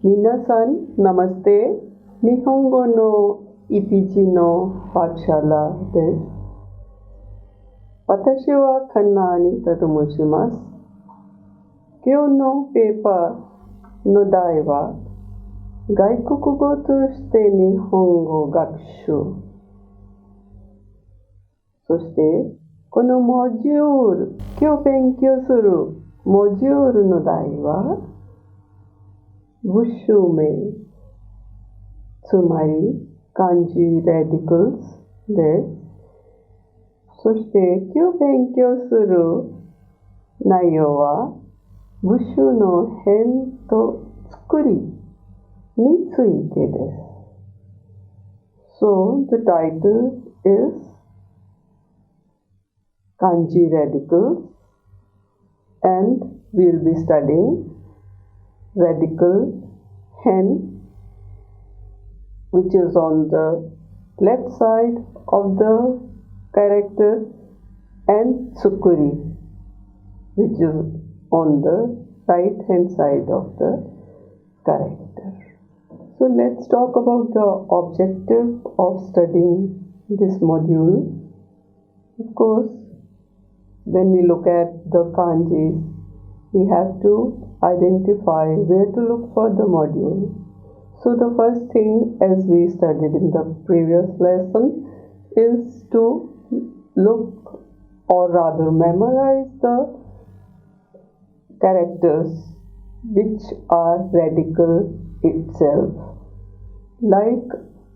皆さん、ナマステ。日本語のEPGのパーシャラです。私はカンナアニタと申します。今日のペーパーの題は、外国語として日本語学習。そして、このモジュール、今日勉強するモジュールの題は、部首名、つまり、Kanji Radicals です。そして、今日勉強する内容は、部首の変と作りについてです。So, the title is Kanji Radicals, and we'll be studying radical hen, which is on the left side of the character, and Tsukuri, which is on the right hand side of the character. So let's talk about the objective of studying this module. Of course, when we look at the kanjis, we have to identify where to look for the module. So the first thing, as we studied in the previous lesson, is to look or rather memorize the characters which are radical itself. Like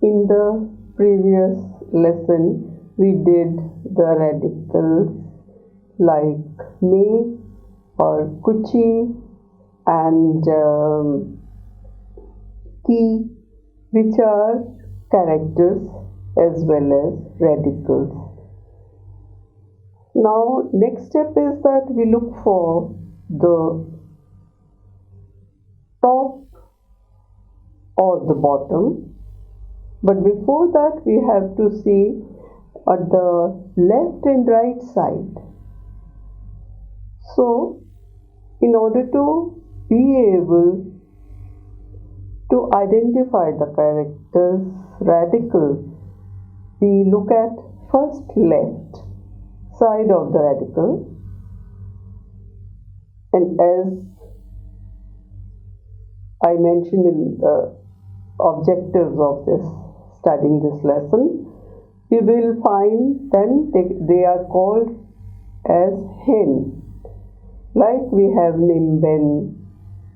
in the previous lesson, we did the radicals like me or kuchi and ki, which are characters as well as radicals. Now, next step is that we look for the top or the bottom, but before that we have to see at the left and right side. So, in order to be able to identify the characters radical, we look at first left side of the radical, and as I mentioned in the objectives of this studying this lesson, we will find then they are called as hen. Like we have nimben,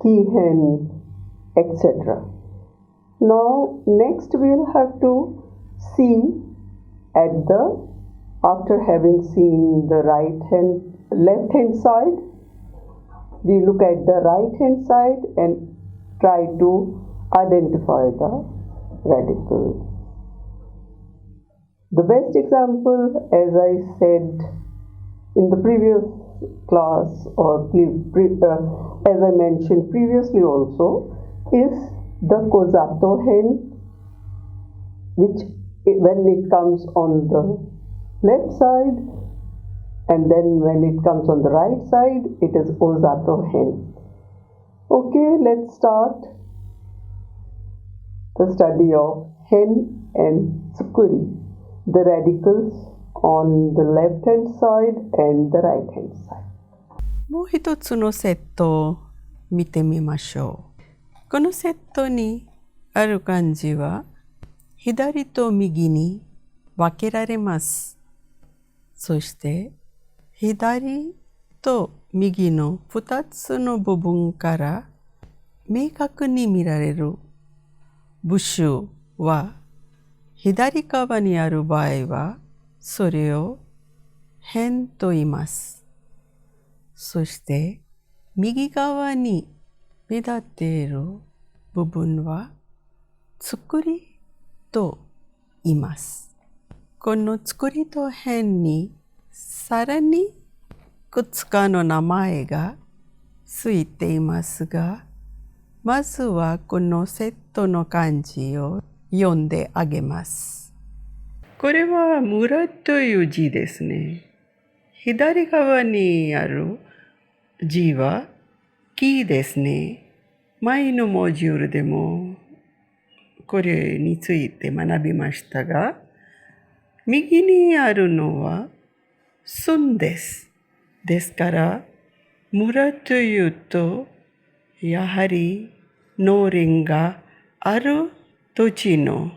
ki-hen, etc. Now next we will have to see after having seen the left hand side, we look at the right hand side and try to identify the radicals. The best example, as I said in the previous class, or as I mentioned previously also, is the kozato hen, which when it comes on the left side, and then when it comes on the right side, it is ozato hen. Okay, let's start the study of hen and tsukuri, the radicals on the left hand side and the right hand side. もう一つのセットを見てみましょう。このセットにある漢字は左と右に分けられます。そして左と右の2つの部分から明確に見られる部首は左側にある場合はそれを変と言います。そして右側に目立っている部分は作りと言います。この作りと変にさらにいくつかの名前がついていますが、まずはこのセットの漢字を読んであげます。これは村という字ですね。左側にある字は木ですね。前のモジュールでもこれについて学びましたが、右にあるのは村です。ですから、村というと、やはり農林がある土地の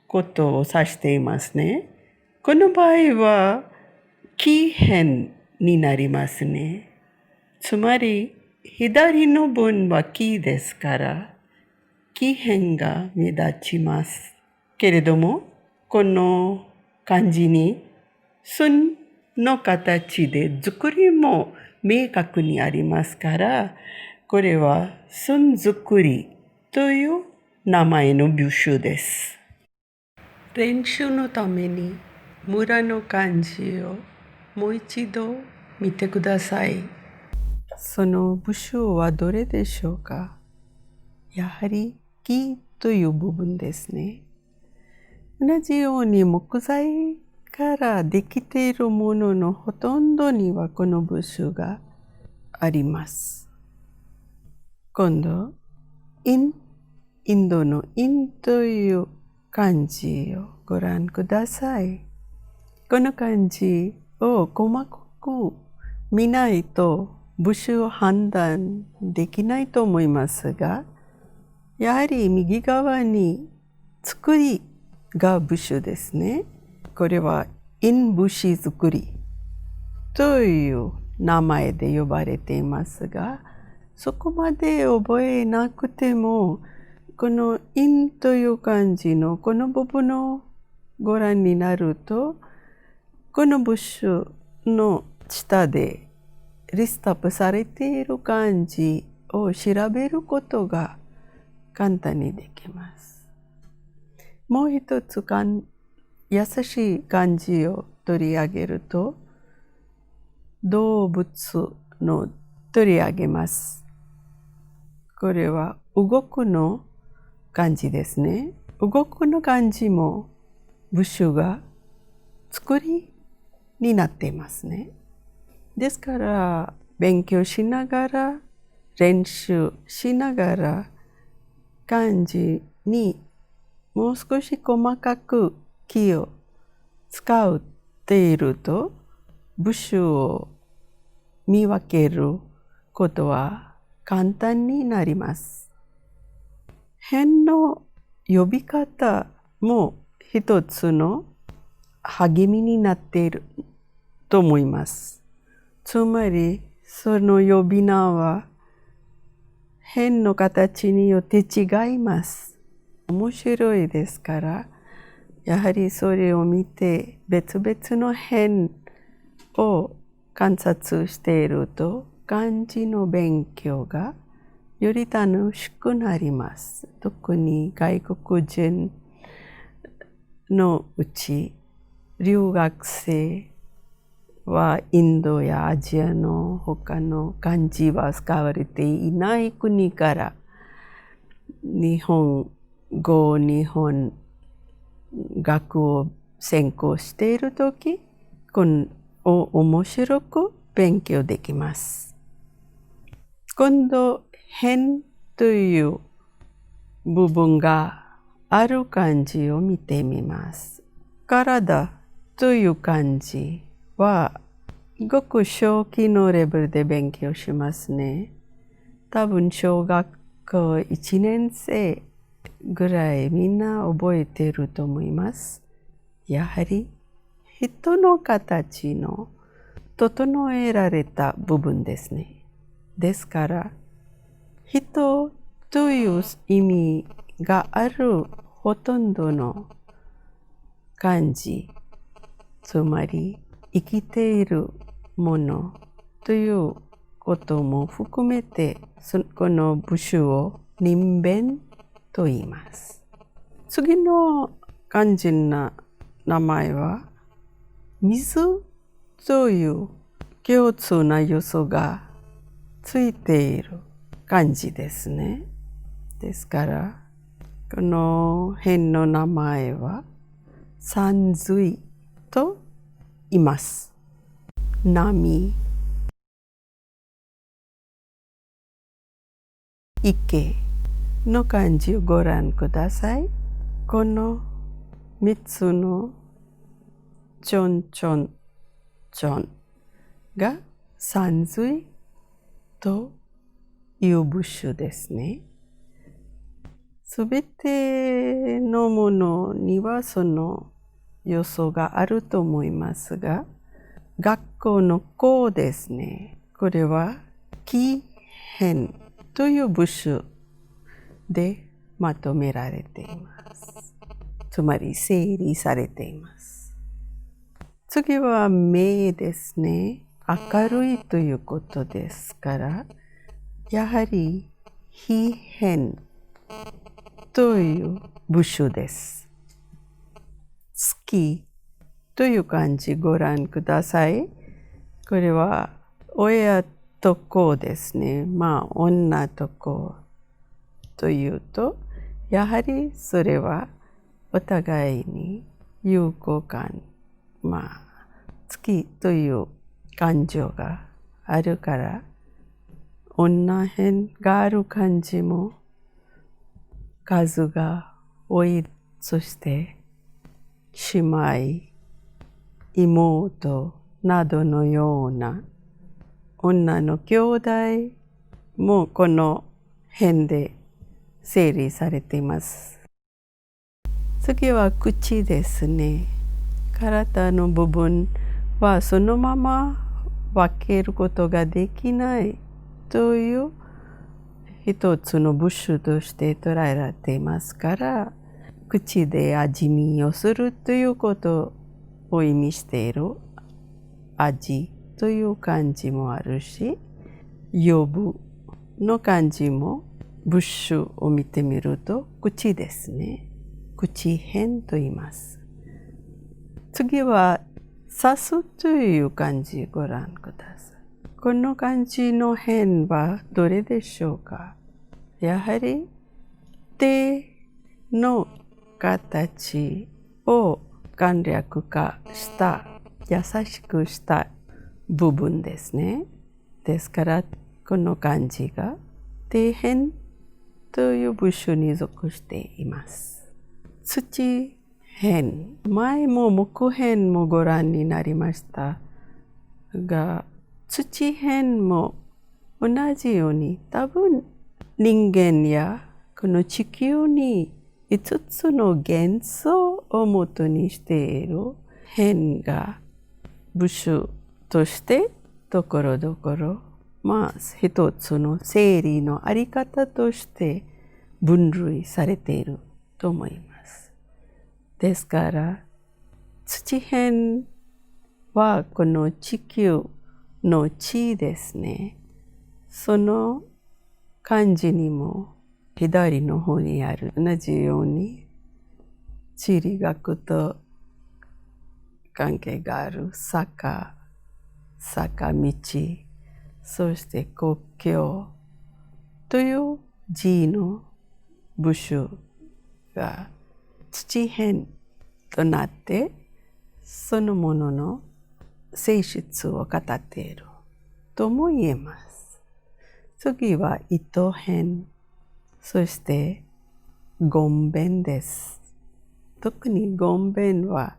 ことを指していますね。この場合は、木辺になりますね。つまり、左の文は木ですから、木辺が目立ちます。けれども、この漢字に、寸の形で作りも明確にありますから、これは寸作りという名前の部首です。練習のために村の漢字をもう一度見てください。その部首はどれでしょうか？やはり木という部分ですね。同じように木材からできているもののほとんどにはこの部首があります。今度、インドのインという漢字をご覧ください。この漢字を細かく見ないと部首を判断できないと思いますが、やはり右側に作りが部首ですね。これは節作りという名前で呼ばれていますが、そこまで覚えなくても、このという漢字のこの部分をご覧になると、この部首の下でリストアップされている漢字を調べることが簡単にできます。もう一つ優しい漢字を取り上げると、動物の取り上げます。これは動くの漢字ですね。動くの漢字も部首が作りになっていますね。ですから勉強しながら練習しながら漢字にもう少し細かく気を使っていると部首を見分けることは簡単になります。辺の呼び方も一つの励みになっていると思います。つまりその呼び名は辺の形によって違います。面白いですから、やはりそれを見て別々の辺を観察していると漢字の勉強がより楽しくなります。特に外国人のうち留学生はインドやアジアの他の漢字は使われていない国から日本語、日本学を専攻しているとき、面白く勉強できます。今度、辺という部分がある漢字を見てみます。体という漢字はごく初期のレベルで勉強しますね。多分小学校1年生ぐらいみんな覚えていると思います。やはり人の形の整えられた部分ですね。ですから、人という意味があるほとんどの漢字、つまり生きているものということも含めて、この部首を人弁と言います。次の漢字の名前は、水という共通な要素がついている漢字ですね。ですから、この辺の名前は、山水と言います。波、池の漢字をご覧ください。この3つのちょんちょんちょんが山水という部首ですね。すべてのものにはその要素があると思いますが、学校の校ですね。これはP-10という部首でまとめられています。つまり整理されています。次は明ですね。明るいということですから、やはり非変という部首です。月という漢字ご覧ください。これは親と子ですね。女と子というと、やはりそれはお互いに友好感、月という感情があるから、女編がある漢字も数が多い。そして姉妹、妹などのような女の兄弟もこの辺で整理されています。次は口ですね。体の部分はそのまま分けることができないという一つの部首として捉えられていますから、口で味見をするということを意味している味という漢字もあるし、呼ぶの漢字も部首を見てみると口ですね。口変と言います。次は刺すという漢字ご覧ください。この漢字の変はどれでしょうか？やはり手の形を簡略化した優しくした部分ですね。ですからこの漢字が底辺という部首に属しています。土辺、前も木辺もご覧になりましたが、土辺も同じように多分人間やこの地球に5つの元素をもとにしている辺が部首としてところどころ一つの整理のあり方として分類されていると思います。ですから土辺はこの地球の地ですね。その漢字にも左の方にある同じように地理学と関係がある坂道、そして国境という字の部首が土辺となってそのものの性質を語っているとも言えます。次は糸辺、そして言弁です。特に言弁は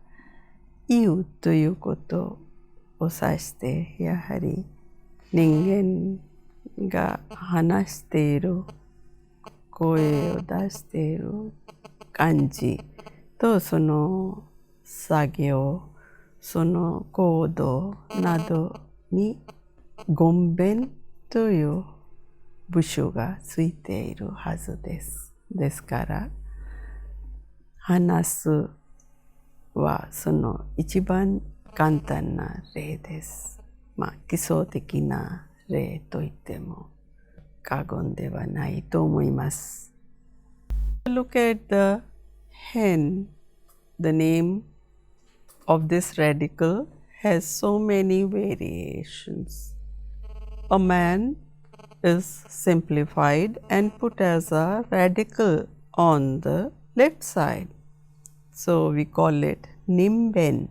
言うということを指して、やはり人間が話している、声を出している感じとその作業、その行動などに言弁という部首がついているはずです。ですから話すはその一番簡単な例です。基礎的な例と言っても過言ではないと思います。Look at the hen. The name of this radical has so many variations. A man is simplified and put as a radical on the left side. So we call it nimben.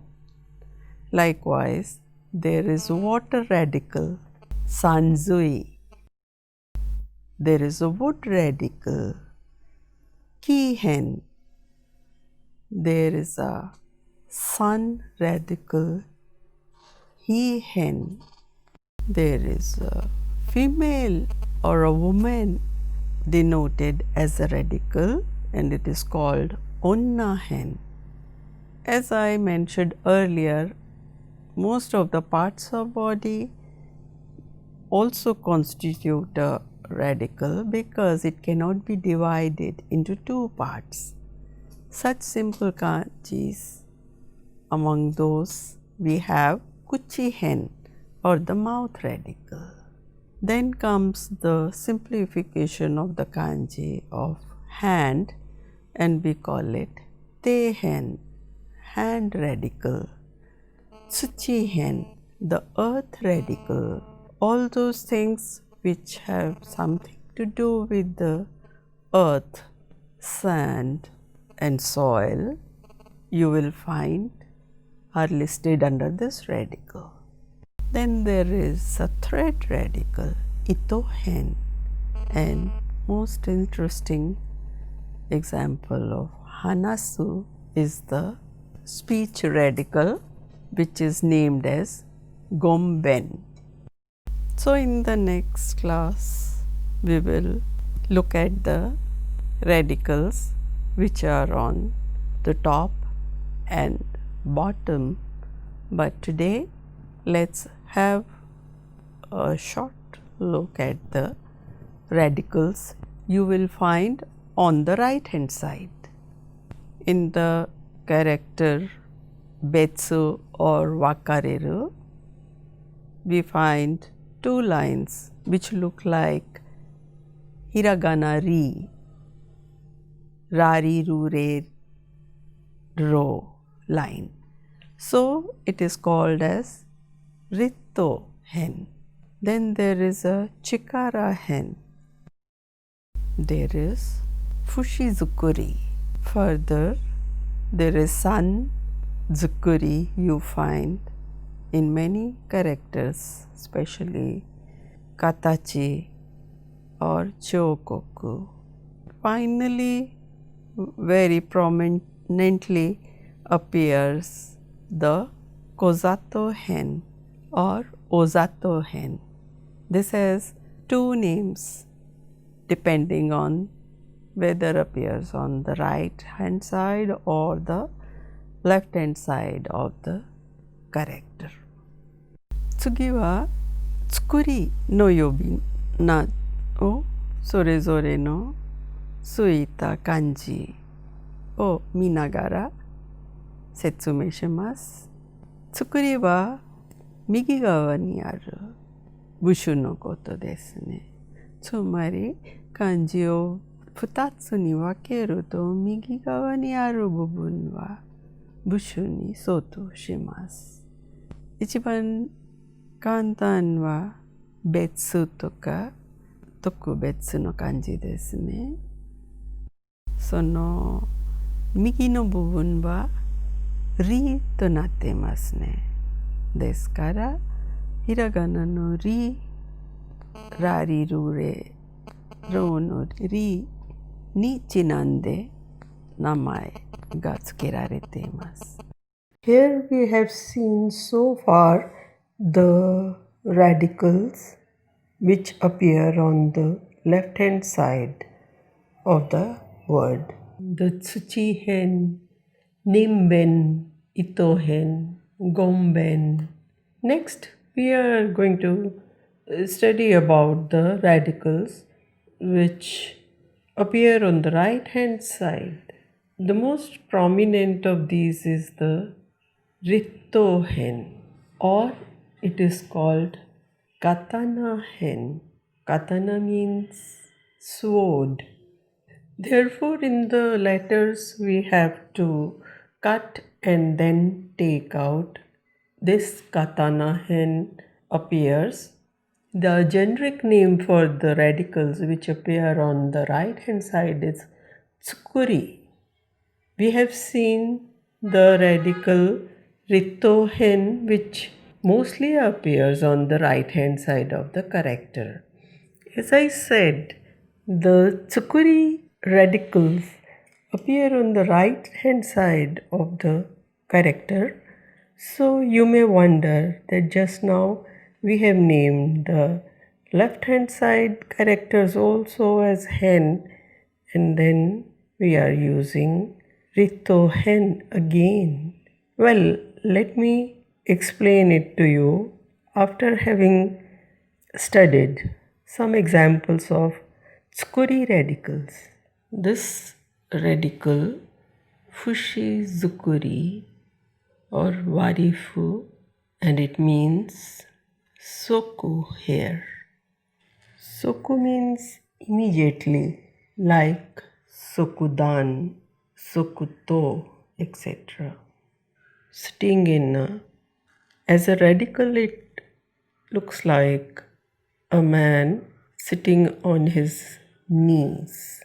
Likewise, there is water radical, sanzui. there is a wood radical. Ki-hen, there is a sun radical. He-hen, there is a female or a woman denoted as a radical, and it is called onna-hen. As I mentioned earlier, most of the parts of body also constitute a radical because it cannot be divided into two parts. Such simple kanjis, among those we have Tsuchi-hen or the mouth radical. Then comes the simplification of the kanji of hand, and we call it Te-hen, hand radical. Tsuchi-hen, the earth radical. All those things which have something to do with the earth, sand and soil, you will find are listed under this radical. Then there is a thread radical, Ito-hen, and most interesting example of Hanasu is the speech radical, which is named as Gomben. So in the next class, we will look at the radicals which are on the top and bottom, but today let's have a short look at the radicals you will find on the right hand side. In the character betsu or wakareru, we find two lines which look like hiragana ri, rari ru re ro line. So it is called as Ritto-hen. Then there is a Chikara-hen. There is Fushi-zukuri. Further, there is San-zukuri you find in many characters, especially Katachi or Chokoku. Finally, very prominently appears the Kozato-hen or Ozato-hen. This has two names depending on whether appears on the right hand side or the left hand side of the character. 次は作りの呼び名をそれぞれのついた漢字を見ながら説明します。作りは右側にある部首のことですね。つまり漢字を2つに分けると右側にある部分は部首に相当します。一番簡単は別とか特別の漢字ですね。その右の部分はリとなっていますね。ですからひらがなのリ、ラリルレ、ロのリにちなんで名前が付けられています。Here we have seen so far the radicals which appear on the left hand side of the word. The Tsuchi-hen, Nimben, Ito-hen, Gomben. Next, we are going to study about the radicals which appear on the right hand side. The most prominent of these is the Ritto-hen, or it is called Katana-hen. Katana means sword. Therefore, in the letters we have to cut and then take out. This Katana-hen appears. The generic name for the radicals which appear on the right hand side is Tsukuri. We have seen the radical Ritto-hen which mostly appears on the right hand side of the character. As I said, The Tsukuri radicals appear on the right hand side of the character. So you may wonder that just now we have named the left hand side characters also as hen, and then we are using Rito hen again. Well, let me explain it to you after having studied some examples of Tsukuri radicals. This radical Fushi Tsukuri or Warifu, and it means Soku hair. Soku means immediately, like Sokudan, Sokuto, etc. Sitting in as a radical, it looks like a man sitting on his knees.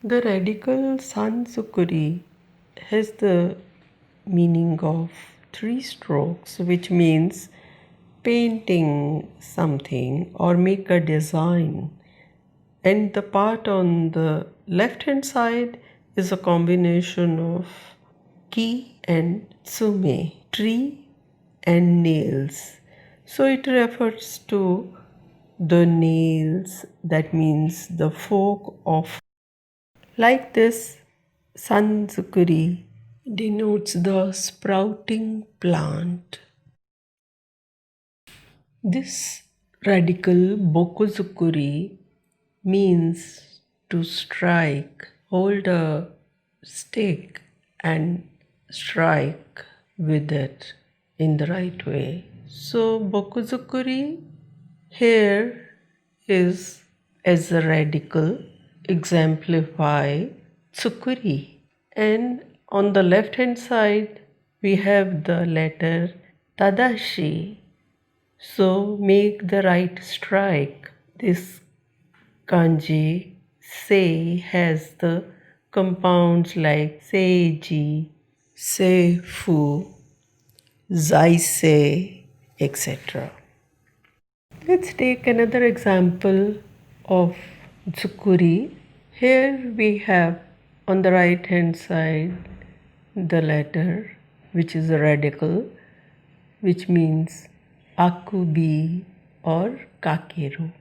The radical San Tsukuri has the meaning of 3 strokes, which means painting something or make a design. And the part on the left hand side is a combination of ki and tsume, tree and nails. So it refers to the nails, that means the folk of. Like this, Sanzukuri denotes the sprouting plant. This radical Bokuzukuri means to strike, hold a stick and strike with it in the right way. So Bokuzukuri here is as a radical exemplify Tsukuri, and on the left hand side we have the letter Tadashi, so make the right strike. This kanji sei has the compounds like seiji, seifu, zaisei, etc. Let's take another example of Tsukuri. Here we have on the right hand side the letter which is a radical, which means akubi or kakeru.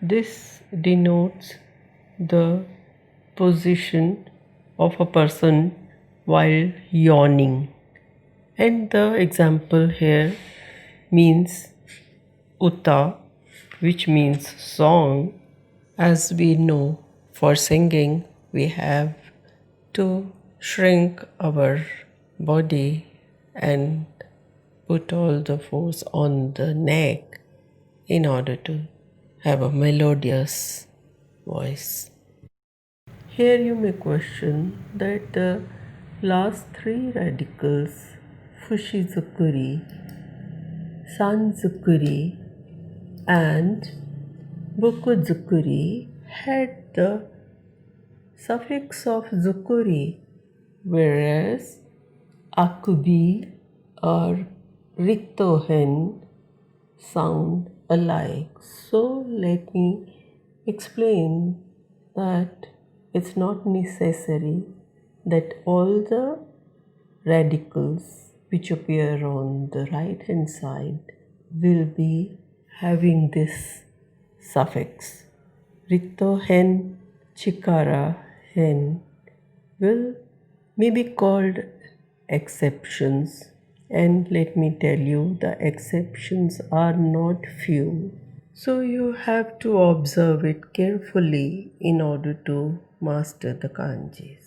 This denotes the position of a person while yawning. And the example here means uta, which means song. As we know, for singing we have to shrink our body and put all the force on the neck in order to have a melodious voice. Here you may question that the last 3 radicals, Fushizukuri, Sanzukuri and Bokuzukuri, had the suffix of zukuri, whereas akubi or ritohen sound alike. So let me explain that it's not necessary that all the radicals which appear on the right hand side will be having this suffix. Rito hen, chikara hen may be called exceptions, and let me tell you, the exceptions are not few. So you have to observe it carefully in order to master the kanjis.